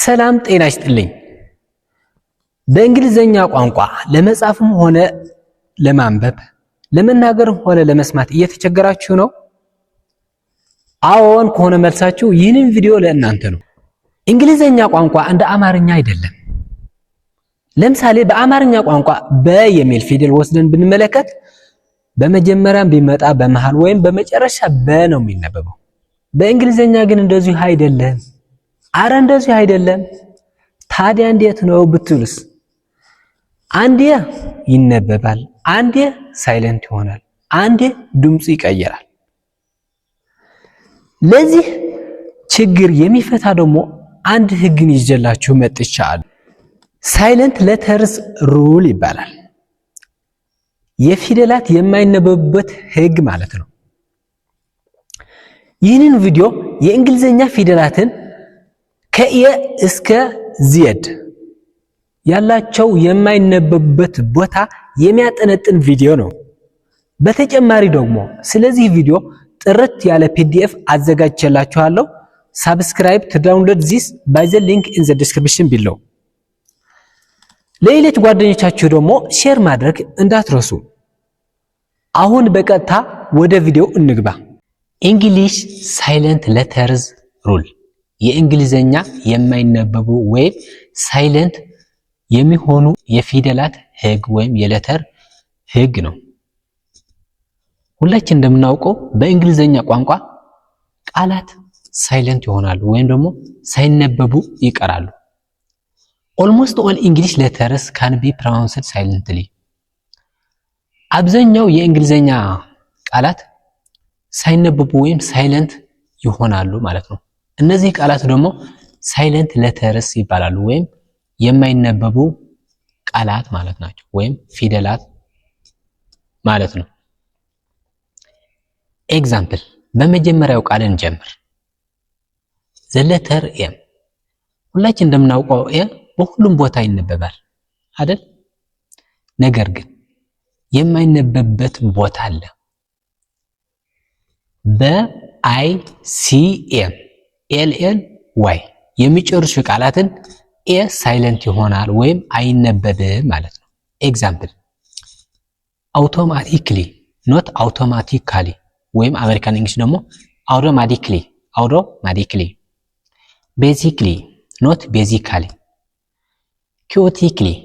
ሰላም ጤና ይስጥልኝ። በእንግሊዘኛ ቋንቋ ለመጻፍም ሆነ ለማንበብ ለመናገርም ሆነ ለመስማት እየተቸገራችሁ ነው? አዎን ከሆነ መልሳችሁ ይህንን ቪዲዮ ለእናንተ ነው። እንግሊዘኛ ቋንቋ እንደ አማርኛ አይደለም። ለምሳሌ በአማርኛ ቋንቋ በ የሚል ፊደል ወስደን ብንመለከት በመጀመሪያም ቢመጣ በመሃል ወይም በመጨረሻ በ ነው የሚነበበው። በእንግሊዘኛ ግን እንደዚህ አይደለም። አረ እንደዚህ አይደለም። ታዲያ እንዴት ነው ብትሉስ? አንዴ ይነበባል፣ አንዴ ሳይለንት ይሆናል፣ አንዴ ድምጽ ይቀየራል። ለዚህ ችግር የሚፈታ ደግሞ አንድ ህግን ይዤላችሁ መጥቻለሁ። ሳይለንት ሌተርስ ሩል ይባላል። የፊደላት የማይነበቡበት ህግ ማለት ነው። ይህንን ቪዲዮ የእንግሊዘኛ ፊደላትን ከኤ እስከ ዜድ ያላቸው የማይነበቡበት ቦታ የሚያጠነጥን ቪዲዮ ነው። በተጨማሪ ደግሞ ስለዚህ ቪዲዮ ጥርት ያለ ፒዲኤፍ አዘጋጅቼላችኋለሁ። subscribe to download this by the link in the description below። ለሌሎች ጓደኞቻችሁ ደግሞ ሼር ማድረግ እንዳትረሱ። አሁን በቀጥታ ወደ ቪዲዮ እንግባ። እንግሊሽ ሳይለንት ሌተርስ ሩል የእንግሊዘኛ የማይነበቡ ወይም ሳይለንት የሚሆኑ የፊደላት ህግ ወይም የሌተር ህግ ነው። ሁላችን እንደምናውቀው በእንግሊዘኛ ቋንቋ ቃላት ሳይለንት ይሆናሉ ወይም ደግሞ ሳይነበቡ ይቀራሉ። almost all English letters can be pronounced silently። አብዛኛው የእንግሊዘኛ ቃላት ሳይነበቡ ወይም ሳይለንት ይሆናሉ ማለት ነው። እነዚህ ቃላት ደግሞ ሳይለንት ሌተርስ ይባላሉ ወይም የማይነበቡ ቃላት ማለት ናቸው ወይም ፊደላት ማለት ነው። ኤግዛምፕል በመጀመሪያው ቃል እንጀምር። the letter M ሁላችን እንደምናውቀው ኤ በሁሉም ቦታ ይነበባል አይደል? ነገር ግን የማይነበብበት ቦታ አለ። በICM LLY የሚጨርሱ ቃላትን ኤ ሳይለንት ይሆናል ወይም አይነበብም ማለት ነው። ኤግዛምፕል automatically not automatically ወይም አሜሪካን እንግሊሽ ደግሞ automatically basically not basically chaotically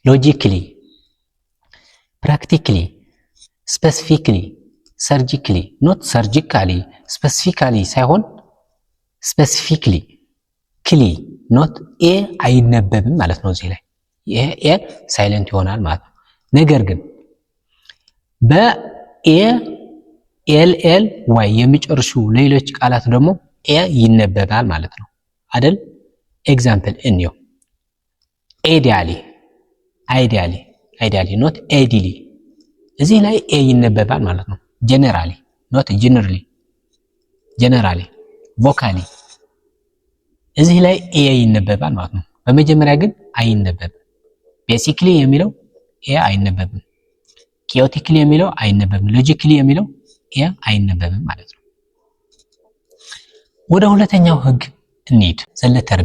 logically practically specifically surgically not surgically specifically ሳይሆን specifically clearly not a አይነበብም ማለት ነው። እዚህ ላይ ይሄ ኤ ሳይለንት ይሆናል ማለት ነው። ነገር ግን በኤ ኤልኤል ዋይ የሚጨርሱ ሌሎች ቃላት ደግሞ ኤ ይነበባል ማለት ነው አይደል? ኤግዛምፕል እንየው። ideally not ideally እዚህ ላይ ኤ ይነበባል ማለት ነው። generally not generally vocally እዚህ ላይ ኤ ይነበባል ማለት ነው። በመጀመሪያ ግን አይነበብም። basically የሚለው ኤ አይነበብም። chaotically የሚለው አይነበብም። logically የሚለው ኤ አይነበብም ማለት ነው። ወደ ሁለተኛው ህግ እንሂድ። the letter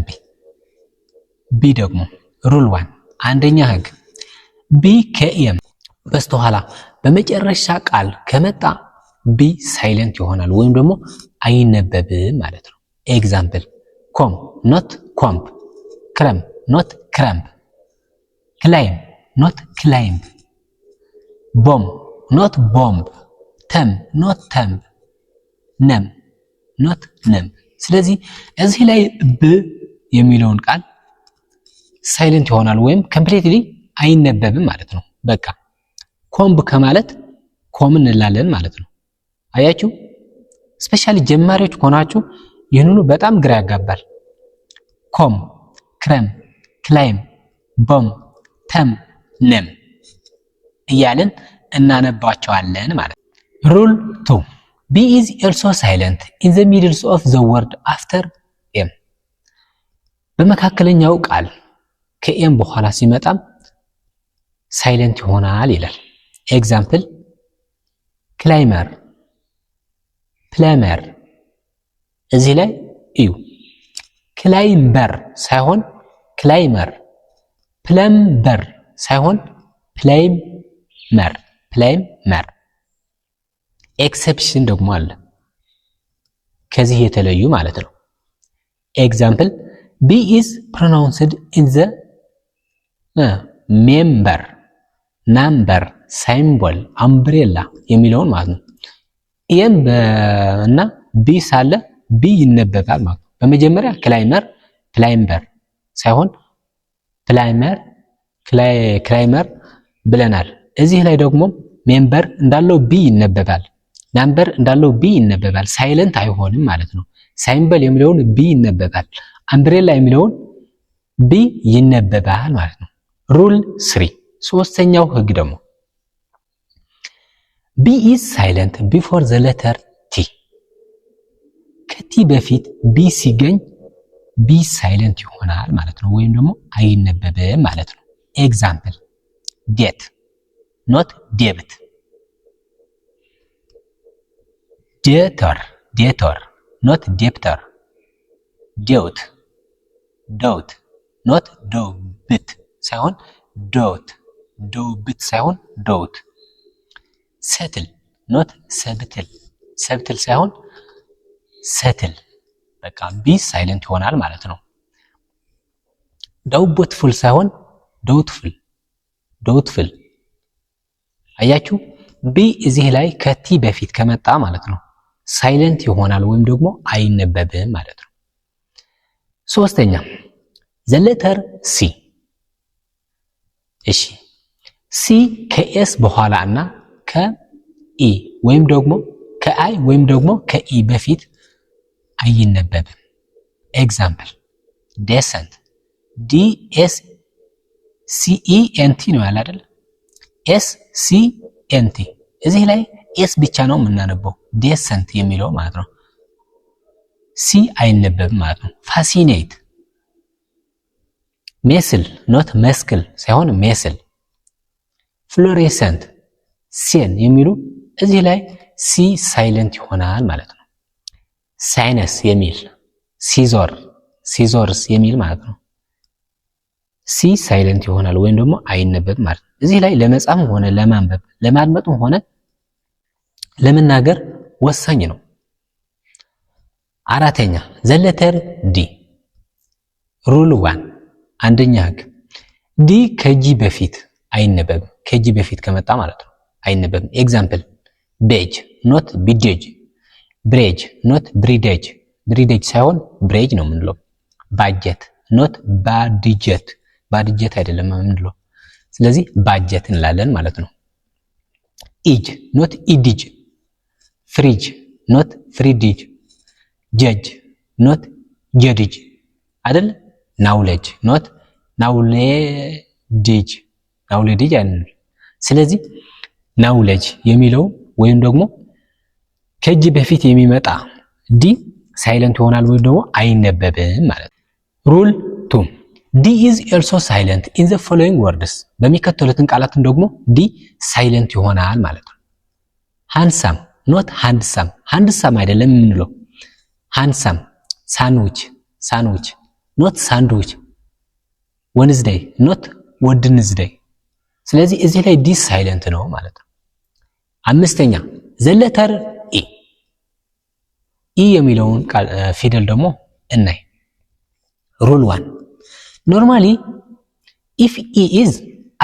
ቢ ደግሞ ሩል 1 አንደኛ ህግ ቢ ከኤም በስተኋላ በመጨረሻ ቃል ከመጣ ቢ ሳይለንት ይሆናል ወይም ደግሞ አይነበብም ማለት ነው። ኤግዛምፕል ኮም not comb ክረም not ክረምብ ክላይም not ክላይምብ ቦም not ቦምብ ተም not ተምብ ነም not ነም። ስለዚህ እዚህ ላይ ብ የሚለውን ቃል ሳይለንት ይሆናል ወይም ኮምፕሊትሊ አይነበብም ማለት ነው። በቃ ኮምብ ከማለት ኮም እንላለን ማለት ነው። አያችሁ? ስፔሻሊ ጀማሪዎች ከሆናችሁ ይህንኑ በጣም ግራ ያጋባል። ኮም፣ ክረም፣ ክላይም፣ ቦም፣ ተም፣ ነም እያልን እናነባቸዋለን ማለት ነው። ሩል 2 B is also silent in the middle of the word after M በመካከለኛው ቃል ከኤም በኋላ ሲመጣም ሳይለንት ይሆናል ይላል። ኤግዛምፕል ክላይመር፣ ፕለመር እዚህ ላይ እዩ ክላይምበር ሳይሆን ክላይመር ፕለምበር ሳይሆን ፕላይመር ኤክሰፕሽን ደግሞ አለ ከዚህ የተለዩ ማለት ነው ኤግዛምፕል be is pronounced in the member number symbol umbrella የሚለውን ማለት ነው ኤም እና ቢ ሳለ ቢ ይነበባል ማለት ነው በመጀመሪያ ክላይምበር ሳይሆን ክላይመር ብለናል እዚህ ላይ ደግሞ ሜምበር እንዳለው ቢ ይነበባል ናምበር እንዳለው ቢ ይነበባል ሳይለንት አይሆንም ማለት ነው ሳይምበል የሚለውን ቢ ይነበባል አምብሬላ የሚለውን ቢ ይነበባል ማለት ነው ሩል 3 ሶስተኛው ህግ ደግሞ ቢ is silent before the letter T ከቲ በፊት ቢ ሲገኝ ቢ ሳይለንት ይሆናል ማለት ነው ወይም ደግሞ አይነበብም ማለት ነው ኤግዛምፕል debt not debit debtor not debtor doubt not doubt ሳይሆን doubt ሳይሆን doubt settle not subtle ሳይሆን settle በቃ ቢ ሳይለንት ይሆናል ማለት ነው doubtful ሳይሆን doubtful አያችሁ ቢ እዚህ ላይ ከቲ በፊት ከመጣ ማለት ነው ሳይለንት ይሆናል ወይም ደግሞ አይነበብም ማለት ነው ሶስተኛ the letter C እሺ C ከኤስ በኋላ እና ከኢ ወይም ደግሞ ከአይ ወይም ደግሞ ከኢ በፊት አይነበብም ኤግዛምፕል decent DSCENT ነው ያለ አይደል SCNT እዚህ ላይ ኤስ ብቻ ነው የምናነበው decent የሚለው ማለት ነው ሲ አይነበብም ማለት ነው fascinate ሜስል not መስክል ሳይሆን ሜስል fluorescent ሲን የሚሉ እዚህ ላይ ሲ ሳይለንት ይሆናል ማለት ነው ሳይነስ የሚል ሲዞርስ የሚል ማለት ነው ሲ ሳይለንት ይሆናል ወይም ደግሞ አይነበብም ማለት ነው እዚህ ላይ ለመጻፍ ሆነ ለማንበብ ለማድመጥም ሆነ ለመናገር ወሳኝ ነው አራተኛ the letter D ሩል 1 አንደኛ ህግ ዲ ከጂ በፊት አይነበብም ከጂ በፊት ከመጣ ማለት ነው አይነበብም ኤግዛምፕል ቤጅ not ቢዴጅ ብሬጅ not ብሪዴጅ ሳይሆን ብሬጅ ነው የምንለው ባጀት not ባድጀት አይደለም የምንለው ስለዚህ ባጀት እንላለን ማለት ነው ኢጅ not ኢዲጅ ፍሪጅ not ፍሪዲጅ ጀጅ not ጀዲጅ አይደል ናውሌጅ not ናውሌዲጅ አይደል ስለዚህ ናውሌጅ የሚለው ወይም ደግሞ ከጂ በፊት የሚመጣ ዲ ሳይለንት ይሆናል ወይም ደግሞ አይነበብም ማለት ነው ሩል 2 D is also silent in the following words በሚከተሉትን ቃላትን ደግሞ ዲ ሳይለንት ይሆናል ማለት ነው handsome not handsome አይደለም የምንለው handsome sandwich not sandwich Wednesday not Wednesday ስለዚህ እዚህ ላይ ዲ ሳይለንት ነው ማለት ነው አምስተኛ the letter E የሚለውን ፊደል ደግሞ እናይ ሩል 1 normally if E is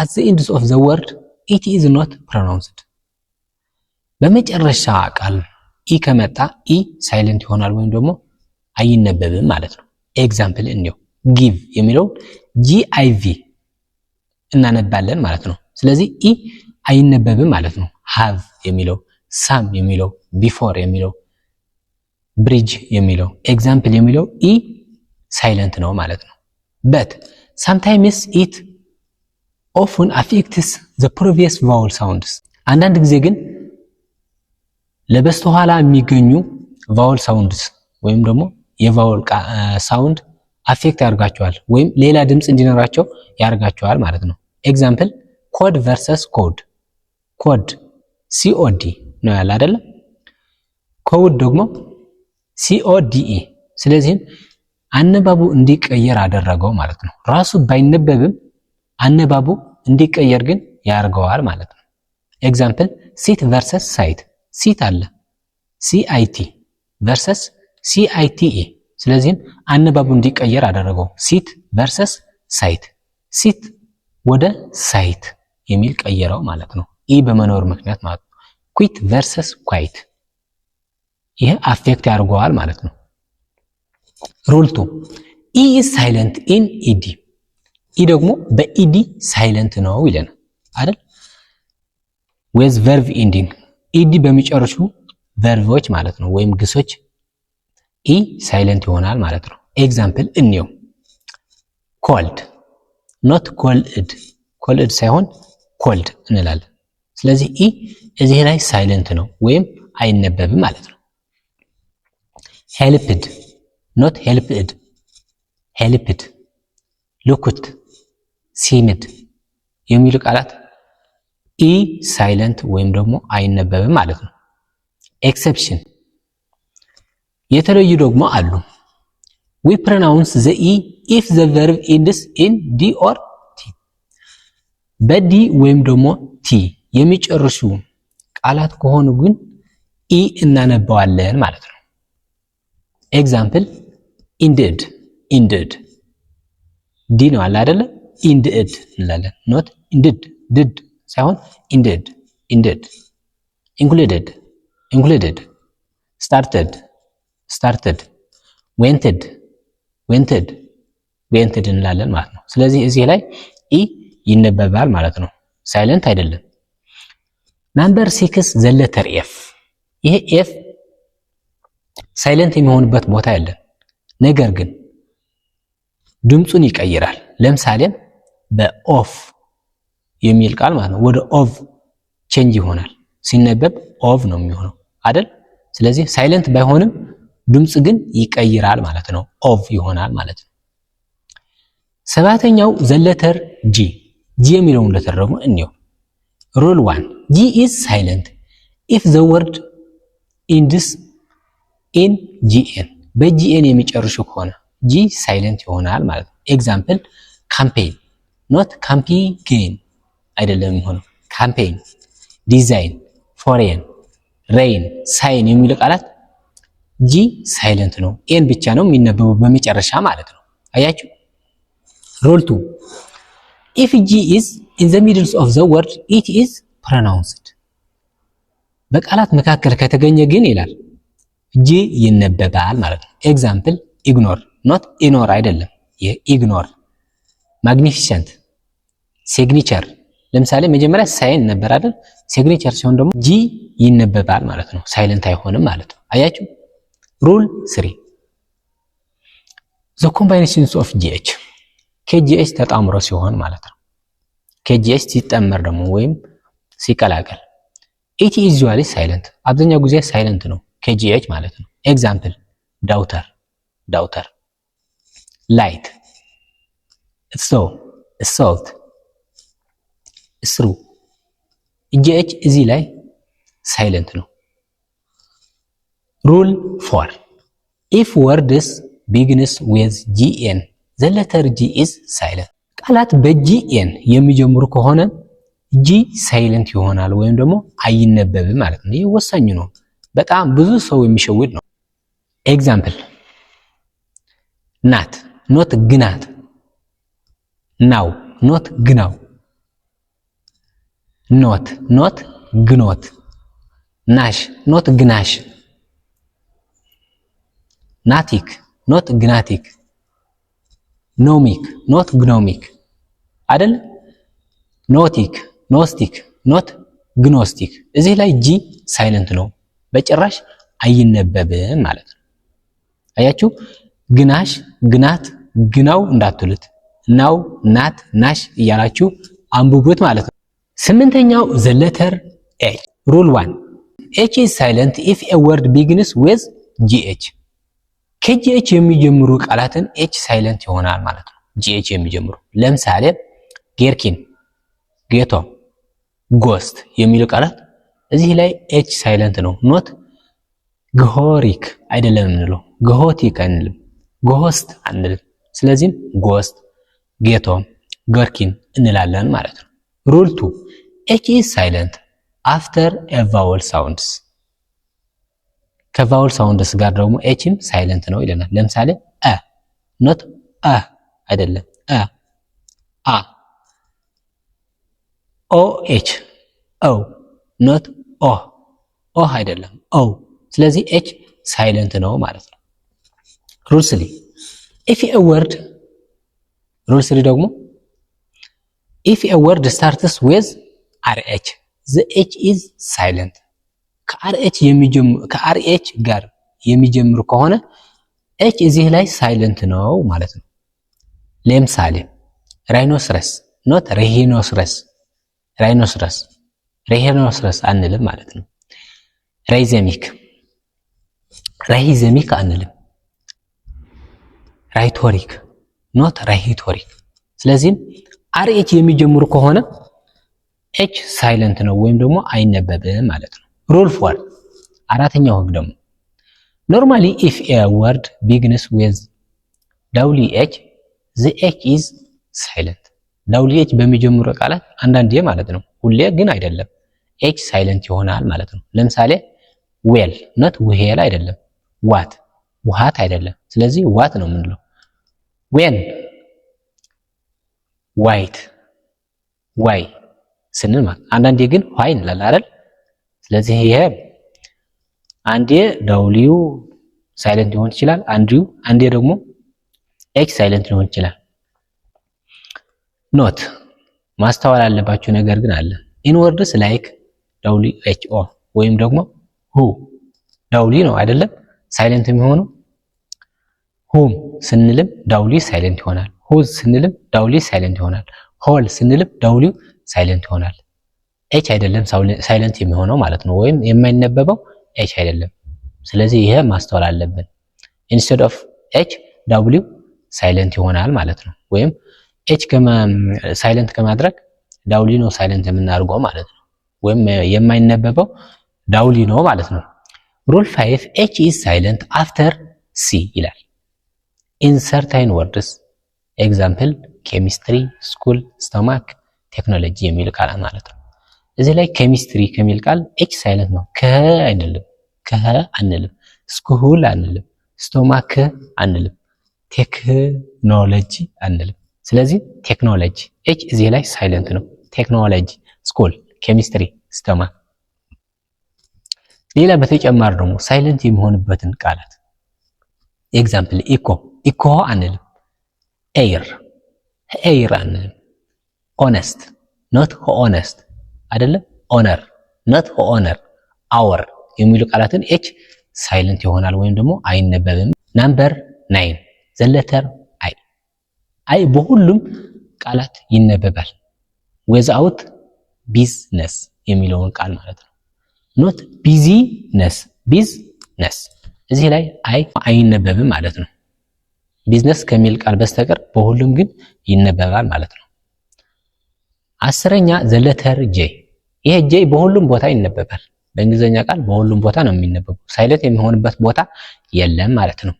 at the end of the word it is not pronounced በመጨረሻ ቃል ኢ ከመጣ ኢ ሳይለንት ይሆናል ወይም ደግሞ አይነበብም ማለት ነው ኤግዛምፕል እንየው give የሚለው GIV እናነባለን ማለት ነው ስለዚህ ኢ አይነበብም ማለት ነው have የሚለው some የሚለው before የሚለው bridge የሚለው example የሚለው ኢ ሳይለንት ነው ማለት ነው but sometimes it often affects the previous vowel sounds አንዳንድ ጊዜ ግን ለበስተኋላ የሚገኙ vowel sounds ወይም ደግሞ የቫውል ሳውንድ አፌክት ያርጋቸዋል ወይም ሌላ ድምጽ እንዲኖራቸው ያርጋቸዋል ማለት ነው ኤግዛምፕል ኮድ versus ኮድ COD ነው ያለ አይደል ኮድ ደግሞ CODE ስለዚህም አነባቡ እንዲቀየር አደረገው ማለት ነው። ራሱ ባይነበብም አነባቡ እንዲቀየር ግን ያርገዋል ማለት ነው። ኤግዛምፕል ሲት ቨርሰስ ሳይት። ሲት አለ ሲአይቲ ቨርሰስ ሲአይቲኢ። ስለዚህም አነባቡ እንዲቀየር አደረገው። ሲት ቨርሰስ ሳይት፣ ሲት ወደ ሳይት የሚል ቀየረው ማለት ነው። ኢ በመኖር ምክንያት ማለት ነው። ኩዊት ቨርሰስ ኳይት፣ ይሄ አፌክት ያርገዋል ማለት ነው። ሩል 2 ኢ ኢዝ ሳይለንት ኢን ኢዲ። ኢ ደግሞ በኢዲ ሳይለንት ነው ይለናል አይደል? ዌዝ ቨርብ ኢንዲንግ ኢዲ በሚጨርሱ ቨርቦች ማለት ነው ወይም ግሶች ኢ ሳይለንት ይሆናል ማለት ነው። ኤግዛምፕል እንየው። ኮልድ ኖት ኮልድ፣ ኮልድ ሳይሆን ኮልድ እንላለን። ስለዚህ ኢ እዚህ ላይ ሳይለንት ነው ወይም አይነበብም ማለት ነው። ሄልፕድ ኖት ሄልፕድ፣ ሄልፕድ፣ ሉክት፣ ሲምድ የሚሉ ቃላት ኢ ሳይለንት ወይም ደግሞ አይነበብም ማለት ነው። ኤክሰፕሽን የተለዩ ደግሞ አሉ። we pronounce the e if the verb ends in d or t። በዲ ወይም ደግሞ ቲ የሚጨርሱ ቃላት ከሆኑ ግን ኢ እናነባዋለን ማለት ነው። ኤግዛምፕል ኢንድድ፣ ኢንድድ ዲ ነው አለ አይደለ? ኢንድድ እንላለን። ኖት ኢንድድ ድድ ሳይሆን ኢንድድ፣ ኢንድድ። ኢንክሉድድ፣ ኢንክሉድድ። ስታርትድ፣ ስታርትድ። ዌንትድ፣ ዌንትድ፣ ዌንትድ እንላለን ማለት ነው። ስለዚህ እዚህ ላይ ኢ ይነበባል ማለት ነው፣ ሳይለንት አይደለም። ናምበር 6 ዘ ሌተር ኤፍ። ይሄ ኤፍ ሳይለንት የሚሆንበት ቦታ የለም፣ ነገር ግን ድምፁን ይቀይራል። ለምሳሌ በኦፍ የሚል ቃል ማለት ነው ወደ ኦቭ ቼንጅ ይሆናል። ሲነበብ ኦቭ ነው የሚሆነው አይደል? ስለዚህ ሳይለንት ባይሆንም ድምፅ ግን ይቀይራል ማለት ነው፣ ኦቭ ይሆናል ማለት ነው። ሰባተኛው ዘ ሌተር ጂ። ጂ የሚለውን ሌተር ደግሞ እንየው። ሩል 1 ጂ ኢዝ ሳይለንት ኢፍ ዘ ወርድ ኢንድስ ኢን ጂኤን። በጂኤን የሚጨርሱ ከሆነ ጂ ሳይለንት ይሆናል ማለት ነው። ኤግዛምፕል ካምፔን ኖት ካምፒጌን አይደለም የሚሆነው። ካምፔን፣ ዲዛይን፣ ፎሬን፣ ሬይን፣ ሳይን የሚሉ ቃላት ጂ ሳይለንት ነው፣ ኤን ብቻ ነው የሚነበበው በመጨረሻ ማለት ነው። አያችሁ። ሩል 2 ኢፍ ጂ ኢዝ ኢን ዘ ሚድልስ ኦፍ ዘ ወርድ ኢት ኢዝ ፕሮናውንስድ። በቃላት መካከል ከተገኘ ግን ይላል ጂ ይነበባል ማለት ነው። ኤግዛምፕል ኢግኖር ኖት ኢኖር አይደለም፣ የኢግኖር። ማግኒፊሰንት፣ ሲግኒቸር። ለምሳሌ መጀመሪያ ሳይን ነበር አይደል? ሲግኒቸር ሲሆን ደግሞ ጂ ይነበባል ማለት ነው፣ ሳይለንት አይሆንም ማለት ነው። አያችሁ። ሩል 3 ዘ ኮምባይኔሽንስ ኦፍ ጂኤች። ከጂኤች ተጣምሮ ሲሆን ማለት ነው። ከጂኤች ሲጠመር ደግሞ ወይም ሲቀላቀል ኢት ኢዝ ዩዥዋሊ ሳይለንት፣ አብዛኛው ጊዜ ሳይለንት ነው ከጂኤች ማለት ነው። ኤግዛምፕል ዳውተር፣ ዳውተር። ላይት፣ ሶ፣ ሶልት፣ ስሩ። ጂኤች እዚህ ላይ ሳይለንት ነው። ሩል 4 ኢፍ ወርድስ ቢግንስ ዊዝ ጂኤን ዘ ሌተር ጂ ኢዝ ሳይለንት። ቃላት በጂኤን የሚጀምሩ ከሆነ ጂ ሳይለንት ይሆናል ወይም ደግሞ አይነበብም ማለት ነው። ይህ ወሳኝ ነው፣ በጣም ብዙ ሰው የሚሸውድ ነው። ኤግዛምፕል ናት ኖት ግናት፣ ናው ኖት ግናው፣ ኖት ኖት ግኖት፣ ናሽ ኖት ግናሽ፣ ናቲክ ኖት ግናቲክ፣ ኖሚክ ኖት ግኖሚክ አይደል? ኖቲክ ኖስቲክ ኖት ግኖስቲክ። እዚህ ላይ ጂ ሳይለንት ነው፣ በጭራሽ አይነበብም ማለት ነው። አያችሁ። ግናሽ፣ ግናት፣ ግናው እንዳትሉት፣ ናው፣ ናት፣ ናሽ እያላችሁ አንብቡት ማለት ነው። ስምንተኛው ዘ ሌተር ኤች። ሩል 1 ኤች ኢዝ ሳይለንት ኢፍ ኤ ወርድ ቢግንስ ዊዝ ጂኤች። ከጂኤች የሚጀምሩ ቃላትን ኤች ሳይለንት ይሆናል ማለት ነው። ጂኤች የሚጀምሩ ለምሳሌ ጌርኪን፣ ጌቶ፣ ጎስት የሚሉ ቃላት እዚህ ላይ ኤች ሳይለንት ነው። ኖት ግሆሪክ አይደለም የምንለው፣ ጎሆቲክ አንልም፣ ጎሆስት አንልም። ስለዚህም ጎስት፣ ጌቶ፣ ገርኪን እንላለን ማለት ነው። ሩል 2 ኤች ኢዝ ሳይለንት አፍተር ኤ ቫወል ሳውንድስ። ከቫወል ሳውንድስ ጋር ደግሞ ኤችም ሳይለንት ነው ይለናል። ለምሳሌ አ ኖት አ አይደለም፣ አ ኦ ኤች ኦ ኖት ኦ አይደለም፣ ኦ። ስለዚህ ኤች ሳይለንት ነው ማለት ነው። ሩል 3 ኢፍ ኤ ወርድ ሩል 3 ደግሞ ኢፍ ኤ ወርድ ስታርትስ ዊዝ አርኤች ዘ ኤች ኢዝ ሳይለንት። ከአርኤች ጋር የሚጀምር ከሆነ ኤች እዚህ ላይ ሳይለንት ነው ማለት ነው። ለምሳሌ ራይኖስረስ ኖት ሬሂኖስረስ፣ ሬሂኖስረስ አንልም ማለት ነው። ራይዘሚክ አንልም። ራይቶሪክ ኖት ራይቶሪክ። ስለዚህም አርኤች የሚጀምሩ ከሆነ ኤች ሳይለንት ነው ወይም ደግሞ አይነበብም ማለት ነው። ሩል 4 አራተኛው ህግ ደግሞ ኖርማሊ ኢፍ ኤ ወርድ ቢግንስ ዊዝ ዳብሊው ኤች ዘ ኤች ኢዝ ሳይለንት። ዳብሊው ኤች በሚጀምሩ ቃላት አንዳንዴ ማለት ነው፣ ሁሌ ግን አይደለም፣ ኤች ሳይለንት ይሆናል ማለት ነው። ለምሳሌ ዌል ኖት ውሄል አይደለም፣ ዋት ውሃት አይደለም። ስለዚህ ዋት ነው የምንለው። ዌን ዋይት ዋይ ስንል ማለት አንዳንዴ ግን ዋይ እንላለን አይደል? ስለዚህ ይሄ አንዴ ዳብሊው ሳይለንት ሊሆን ይችላል፣ አንዴ ደግሞ ኤች ሳይለንት ሊሆን ይችላል። ኖት ማስተዋል አለባችሁ ነገር ግን አለ። ኢን ወርድስ ላይክ ዳብሊው ኤች ኦ ወይም ደግሞ ሁ ዳብሊው ነው አይደለም ሳይለንት የሚሆነው። ሁም ስንልም ዳብሊው ሳይለንት ይሆናል። ሁዝ ስንልም ዳብሊው ሳይለንት ይሆናል። ሆል ስንልም ዳብሊው ሳይለንት ይሆናል። ኤች አይደለም ሳይለንት የሚሆነው ማለት ነው፣ ወይም የማይነበበው ኤች አይደለም። ስለዚህ ይሄ ማስተዋል አለብን። ኢንስቴድ ኦፍ ኤች ዳብሊው ሳይለንት ይሆናል ማለት ነው። ወይም ኤች ሳይለንት ከማድረግ ዳብሊው ነው ሳይለንት የምናደርገው ማለት ነው። ወይም የማይነበበው ዳብሊው ነው ማለት ነው። ሩል 5 ኤች ኢዝ ሳይለንት አፍተር ሲ ይላል ኢን ሰርታይን ወርድስ ኤግዛምፕል ኬሚስትሪ፣ ስኩል፣ ስቶማክ፣ ቴክኖሎጂ የሚል ቃላት ማለት ነው። እዚህ ላይ ኬሚስትሪ ከሚል ቃል ኤች ሳይለንት ነው። ከ አንልም፣ ስኩል አንልም፣ ስቶማክ አንልም፣ ቴክኖሎጂ አንልም። ስለዚህ ቴክኖሎጂ ኤች እዚህ ላይ ሳይለንት ነው። ቴክኖሎጂ፣ ስኩል፣ ኬሚስትሪ፣ ስቶማክ። ሌላ በተጨማሪ ደግሞ ሳይለንት የሚሆንበትን ቃላት ኤግዛምፕል ኢኮ አንልም፣ ኤይር አንልም፣ ኦነስት ኖት ኦነስት አይደለም፣ ኦነር ኖት ኦነር፣ አወር የሚሉ ቃላትን ኤች ሳይለንት ይሆናል ወይም ደግሞ አይነበብም። ናምበር 9 ዘ ሌተር አይ በሁሉም ቃላት ይነበባል። ዊዝአውት ቢዝነስ የሚለውን ቃል ማለት ነው። ኖት ቢዚነስ፣ ቢዝነስ እዚህ ላይ አይነበብም ማለት ነው። ቢዝነስ ከሚል ቃል በስተቀር በሁሉም ግን ይነበባል ማለት ነው። 10ኛ ዘ ሌተር ጄ። ይሄ ጄ በሁሉም ቦታ ይነበባል። በእንግሊዘኛ ቃል በሁሉም ቦታ ነው የሚነበበው። ሳይለንት የሚሆንበት ቦታ የለም ማለት ነው።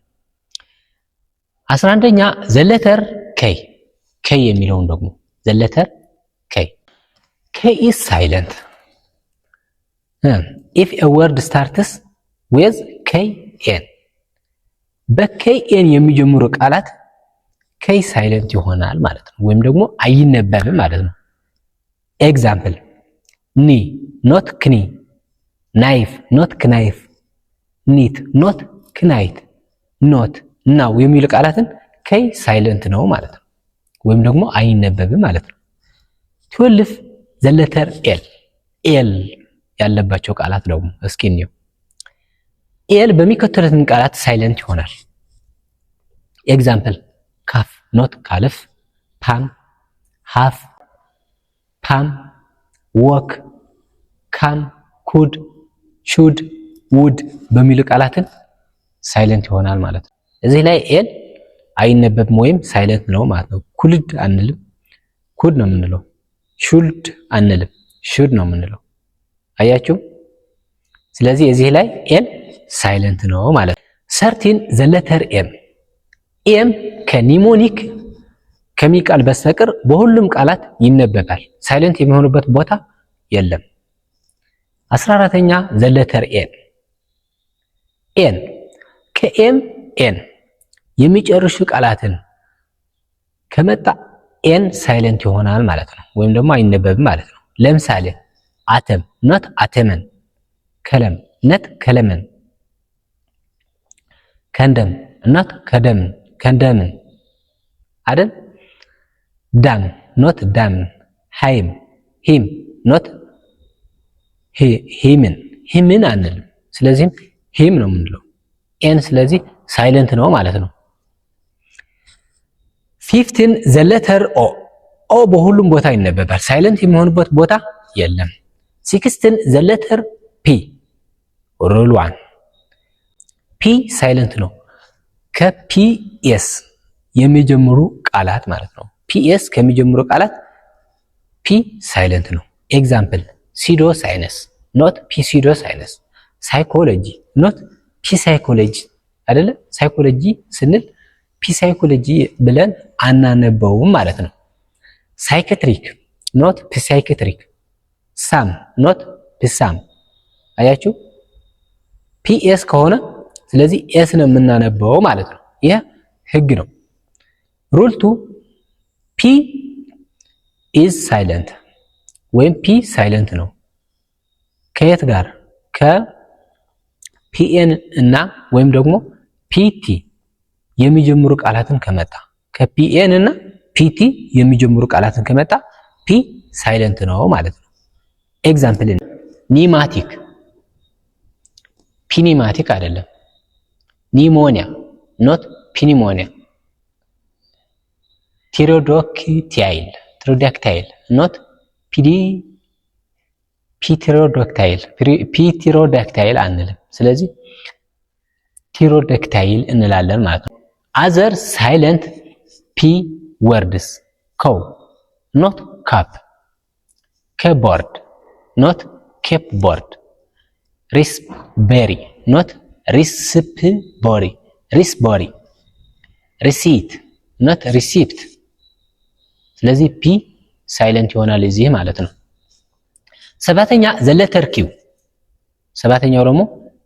11ኛ ዘ ሌተር ኬ የሚለውን ደግሞ ዘ ሌተር ኬ ኢዝ ሳይለንት ኢፍ ኤ ወርድ ስታርትስ ዊዝ ኤን። በኬኤን የሚጀምሩ ቃላት ኬ ሳይለንት ይሆናል ማለት ነው፣ ወይም ደግሞ አይነበብም ማለት ነው። ኤግዛምፕል ኒ ኖት ክኒ፣ ናይፍ ኖት ክናይፍ፣ ኒት ኖት ክናይት፣ ኖት ናው የሚሉ ቃላትን ኬ ሳይለንት ነው ማለት ነው፣ ወይም ደግሞ አይነበብም ማለት ነው። 12 ዘ ሌተር ኤል ያለባቸው ቃላት ደግሞ እስኪ እንየው። ኤል በሚከተሉት ቃላት ሳይለንት ይሆናል። ኤግዛምፕል ካፍ ኖት ካልፍ፣ ፓም፣ ሃፍ፣ ፓም፣ ወክ፣ ካም፣ ኩድ፣ ሹድ፣ ውድ በሚሉ ቃላትን ሳይለንት ይሆናል ማለት ነው። እዚህ ላይ ኤል አይነበብም ወይም ሳይለንት ነው ማለት ነው። ኩልድ አንልም፣ ኩድ ነው የምንለው። ሹልድ አንልም፣ ሹድ ነው የምንለው። አያችሁ። ስለዚህ እዚህ ላይ ኤል ሳይለንት ነው ማለት ነው። 13 the letter M M ከኒሞኒክ ከሚቃል በስተቀር በሁሉም ቃላት ይነበባል። ሳይለንት የሚሆንበት ቦታ የለም። 14ኛ the letter N N ከኤም ኤን የሚጨርሱ ቃላትን ከመጣ ኤን ሳይለንት ይሆናል ማለት ነው፣ ወይም ደግሞ አይነበብም ማለት ነው። ለምሳሌ አተም ኖት አተመን፣ ከለም ነት ከለመን፣ ከንደም ኖት ከደምን ከንደምን አይደል? ዳም ኖት ዳምን፣ ሃይም ሂም ኖት ሂምን ሂምን አንልም። ስለዚህም ሂም ነው የምንለው ኤን። ስለዚህ ሳይለንት ነው ማለት ነው። 15 the letter O ኦ በሁሉም ቦታ ይነበባል። ሳይለንት የሚሆንበት ቦታ የለም። 16 the letter P ሩል 1 ፒ ሳይለንት ነው። ከፒኤስ የሚጀምሩ ቃላት ማለት ነው። ፒኤስ ከሚጀምሩ ቃላት ፒ ሳይለንት ነው። ኤግዛምፕል ሲዶ ሳይነስ ኖት ፒ ሲዶ ሳይነስ፣ ሳይኮሎጂ ኖት ፒ ሳይኮሎጂ አይደለ? ሳይኮሎጂ ስንል ፒ ሳይኮሎጂ ብለን አናነበውም ማለት ነው። ሳይኬትሪክ ኖት ፒ ሳይኬትሪክ፣ ሳም ኖት ፒ ሳም። አያችሁ ፒኤስ ከሆነ ስለዚህ ኤስ ነው የምናነበው ማለት ነው። ይህ ህግ ነው። ሩል 2 ፒ ኢዝ ሳይለንት ወይም ፒ ሳይለንት ነው። ከየት ጋር? ከፒኤን እና ወይም ደግሞ ፒቲ የሚጀምሩ ቃላትን ከመጣ ከፒኤን እና ፒቲ የሚጀምሩ ቃላትን ከመጣ ፒ ሳይለንት ነው ማለት ነው። ኤግዛምፕል ኒማቲክ ፒኒማቲክ አይደለም። ኒሞኒያ ኖት ፒኒሞኒያ። ቲሮዶክታይል ትሮዳክታይል ኖት ፒቲሮዳክታይል አንልም። ስለዚህ ቲሮዳክታይል እንላለን ማለት ነው። አዘር ሳይለንት ፒ ወርድስ ኮው ኖት ካፕ፣ ከቦርድ ኖት ኬፕ ቦርድ፣ ሪስቤሪ ኖት ሪስፕቦሪ ሪስቦሪ፣ ሪሲት ኖት ሪሲፕት። ስለዚህ ፒ ሳይለንት ይሆናል እዚህ ማለት ነው። 7ኛ ዘ ሌተር ኪው፣ 7ኛው ደግሞ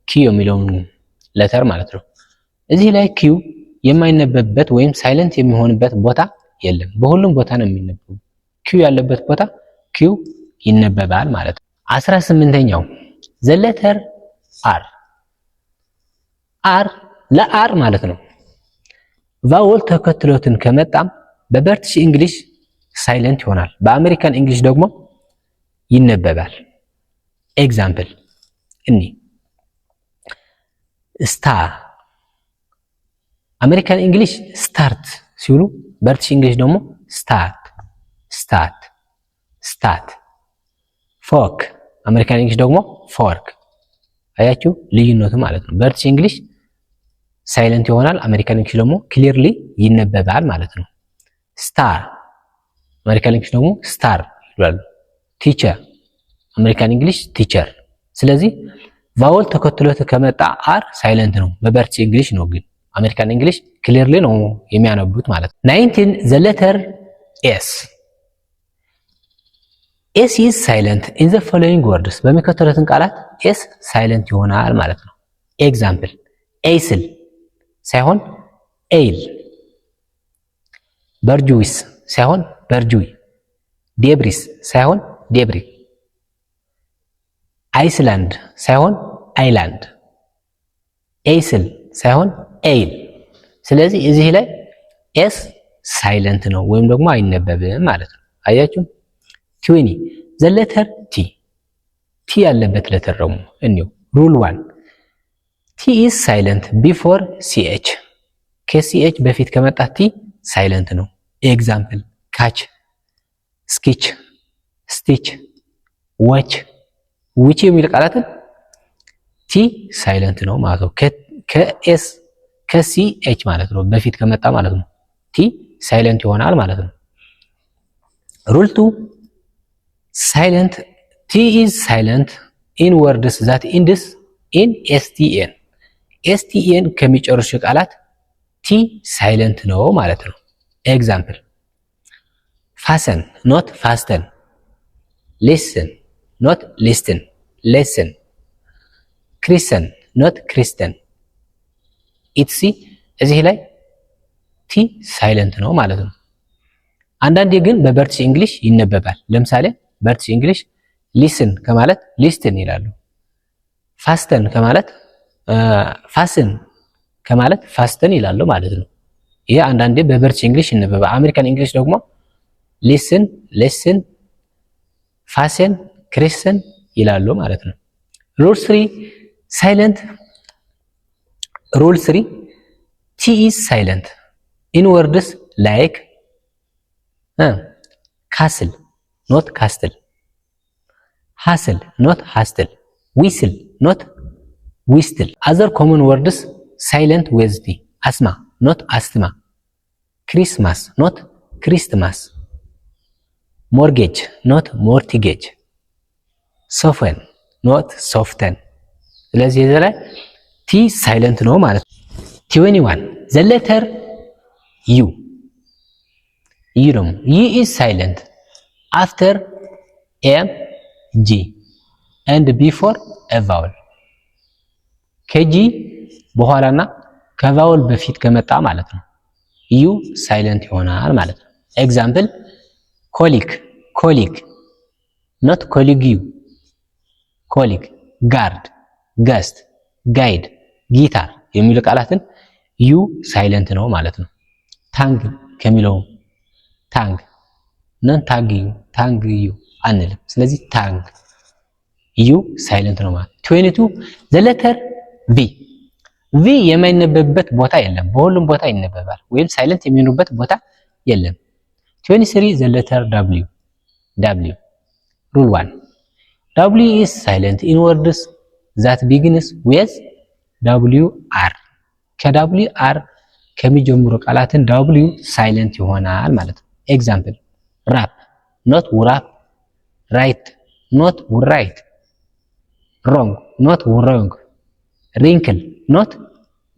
ኪው የሚለውን ሌተር ማለት ነው። እዚህ ላይ ኪው የማይነበብበት ወይም ሳይለንት የሚሆንበት ቦታ የለም። በሁሉም ቦታ ነው የሚነበበው። ኪው ያለበት ቦታ ኪው ይነበባል ማለት ነው። 18ኛው ዘ ሌተር አር፣ አር ለአር ማለት ነው። ቫወል ተከትሎትን ከመጣም በብሪቲሽ እንግሊሽ ሳይለንት ይሆናል። በአሜሪካን እንግሊሽ ደግሞ ይነበባል። ኤግዛምፕል እኒ ስታር፣ አሜሪካን እንግሊሽ ስታርት ሲሉ ብሪቲሽ እንግሊሽ ደግሞ ስታርት ስታት ስታት። ፎክ፣ አሜሪካን እንግሊሽ ደግሞ ፎርክ። አያችሁ ልዩነቱ ማለት ነው። ብሪቲሽ እንግሊሽ ሳይለንት ይሆናል፣ አሜሪካን እንግሊሽ ደግሞ ክሊርሊ ይነበባል ማለት ነው። ስታር፣ አሜሪካን እንግሊሽ ደግሞ ስታር ይላሉ። ቲቸር፣ አሜሪካን እንግሊሽ ቲቸር። ስለዚህ ቫወል ተከትሎት ከመጣ አር ሳይለንት ነው። በብሪቲሽ እንግሊሽ ነው ግን አሜሪካን እንግሊሽ ክሊርሊ ነው የሚያነቡት ማለት ነው። 19 ዘ ሌተር ኤስ፣ ኤስ ኢዝ ሳይለንት ኢን ዘ ፎሎዊንግ ወርድስ፣ በሚከተሉትን ቃላት ኤስ ሳይለንት ይሆናል ማለት ነው። ኤግዛምፕል ኤይስል ሳይሆን ኤይል፣ በርጁዊስ ሳይሆን በርጁዊ፣ ዴብሪስ ሳይሆን ዴብሪ፣ አይስላንድ ሳይሆን አይላንድ፣ ኤይስል ሳይሆን ኤይል። ስለዚህ እዚህ ላይ ኤስ ሳይለንት ነው ወይም ደግሞ አይነበብም ማለት ነው። አያችሁ 20 ዘ ሌተር ቲ፣ ቲ ያለበት ሌተር ደግሞ እንየው። ሩል 1 ቲ ኢዝ ሳይለንት ቢፎር ሲኤች፣ ከሲኤች በፊት ከመጣ ቲ ሳይለንት ነው። ኤግዛምፕል ካች፣ ስኪች፣ ስቲች፣ ዋች፣ ዊች የሚል ቃላትን ቲ ሳይለንት ነው ማለት ነው። ከኤስ ከሲኤች ማለት ነው በፊት ከመጣ ማለት ነው ቲ ሳይለንት ይሆናል ማለት ነው። ሩል 2 ሳይለንት ቲ ኢዝ ሳይለንት ኢን ወርድስ ዛት ኢንድስ ኢን ኤስቲኤን፣ ኤስቲኤን ከሚጨርሱ ቃላት ቲ ሳይለንት ነው ማለት ነው። ኤግዛምፕል ፋሰን ኖት ፋስተን፣ ሊስን ኖት ሊስትን ሌስን፣ ክሪስተን ኖት ክሪስተን። ኢትሲ እዚህ ላይ ቲ ሳይለንት ነው ማለት ነው። አንዳንዴ ግን በበርትሽ እንግሊሽ ይነበባል። ለምሳሌ በርትሽ እንግሊሽ ሊስን ከማለት ሊስትን ይላሉ። ፋስተን ከማለት ፋስን ከማለት ፋስተን ይላሉ ማለት ነው። ይሄ አንዳንዴ በበርትሽ እንግሊሽ ይነበባል። አሜሪካን እንግሊሽ ደግሞ ሊስን ሌስን ፋሰን ክሪስተን ይላሉ ማለት ነው። ሩል 3 ሳይለንት ሩል 3 ቲ ኢዝ ሳይለንት ኢን ወርድስ ላይክ ካስል ኖት ካስትል፣ ሃስል ኖት ሃስትል፣ ዊስል ኖት ዊስትል። አዘር ኮመን ወርድስ ሳይለንት ዊዝ ቲ አስማ ኖት አስትማ፣ ክሪስማስ ኖት ክሪስትማስ፣ ሞርጌጅ ኖት ሞርቲጌጅ፣ ሶፈን ኖት ሶፍተን። ስለዚህ እዚህ ላይ ቲ ሳይለንት ነው ማለት ነው። 21 ዘ ሌተር ዩ ዩ ደግሞ ዩ ኢዝ ሳይለንት አፍተር ኤ ጂ ኤንድ ቢፎር ኤ ቫውል። ከጂ በኋላና ከቫውል በፊት ከመጣ ማለት ነው ዩ ሳይለንት ይሆናል ማለት ነው። ኤግዛምፕል ኮሊክ ኮሊግ ኖት ኮሊጊዩ፣ ኮሊግ፣ ጋርድ፣ ገስት፣ ጋይድ፣ ጊታር የሚሉ ቃላትን ዩ ሳይለንት ነው ማለት ነው። ታንግ ከሚለው ታንግ ነን ታንግዩ ታንግዩ አንልም። ስለዚህ ታንግ ዩ ሳይለንት ነው ማለት። 22 ዘ ሌተር ቪ ቪ የማይነበብበት ቦታ የለም። በሁሉም ቦታ ይነበባል ወይም ሳይለንት የሚሆኑበት ቦታ የለም። 23 ዘ ሌተር ደብሊው ደብሊው ሩል 1 ደብሊው ኢዝ ሳይለንት ኢን ወርድስ ዛት ቢግንስ ዊዝ ደብሊው አር። ከደብሊው አር ከሚጀምሩ ቃላትን ደብሊው ሳይለንት ይሆናል ማለት ነው። ኤግዛምፕል ራፕ ኖት ውራፕ፣ ራይት ኖት ውራይት፣ ሮንግ ኖት ውሮንግ፣ ሪንክል ኖት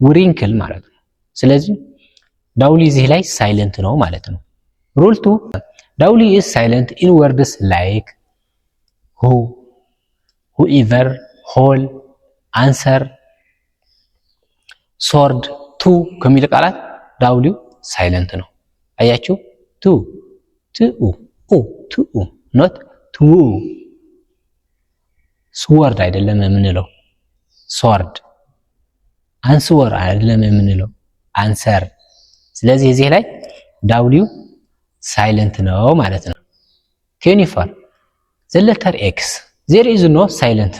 ውሪንክል ማለት ነው። ስለዚህ ደብሊው እዚህ ላይ ሳይለንት ነው ማለት ነው። ሩል 2 ደብሊው ኢዝ ሳይለንት ኢን ወርድስ ላይክ ሁ፣ ሁኤቨር፣ ሆል፣ አንሰር፣ ሶርድ፣ ቱ ከሚል ቃላት ደብሊው ሳይለንት ነው። አያችሁ ቱ ቱ ኡ ቱ ኖት ቱ። ስወርድ አይደለም የምንለው ሶርድ፣ አንስወር አይደለም የምንለው አንሰር። ስለዚህ እዚህ ላይ ደብሊው ሳይለንት ነው ማለት ነው። 24 ዘ ሌተር ኤክስ ዜር ኢዝ ኖ ሳይለንት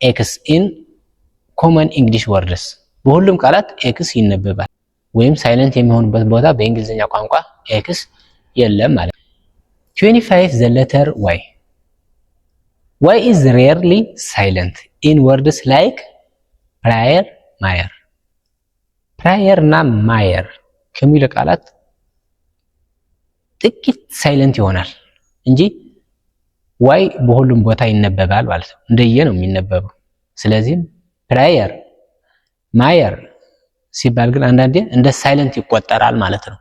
ኤክስ ኢን ኮመን እንግሊሽ ወርድስ። በሁሉም ቃላት ኤክስ ይነበባል ወይም ሳይለንት የሚሆንበት ቦታ በእንግሊዝኛ ቋንቋ ኤክስ የለም ማለት ነው። 25 ዘ ሌተር ዋይ ዋይ ኢዝ ሬርሊ ሳይለንት ኢን ወርድስ ላይክ ፕራየር ማየር። ፕራየር እና ማየር ከሚሉ ቃላት ጥቂት ሳይለንት ይሆናል እንጂ ዋይ በሁሉም ቦታ ይነበባል ማለት ነው። እንደየ ነው የሚነበበው። ስለዚህ ፕራየር ማየር ሲባል ግን አንዳንዴ እንደ ሳይለንት ይቆጠራል ማለት ነው።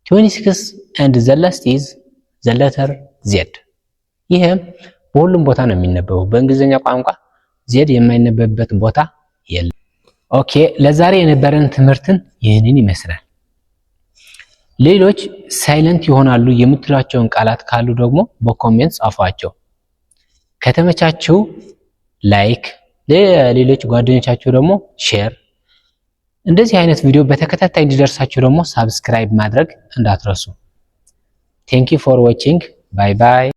26 and the last is the letter z ይሄ በሁሉም ቦታ ነው የሚነበበው። በእንግሊዝኛ ቋንቋ ዜድ የማይነበብበት ቦታ የለም። ኦኬ ለዛሬ የነበረን ትምህርትን ይህንን ይመስላል። ሌሎች ሳይለንት ይሆናሉ የምትሏቸውን ቃላት ካሉ ደግሞ በኮሜንት ጻፏቸው። ከተመቻችሁ ላይክ፣ ለሌሎች ጓደኞቻችሁ ደግሞ ሼር፣ እንደዚህ አይነት ቪዲዮ በተከታታይ እንዲደርሳችሁ ደግሞ ሳብስክራይብ ማድረግ እንዳትረሱ። ቴንክ ዩ ፎር ዋቺንግ ባይ ባይ።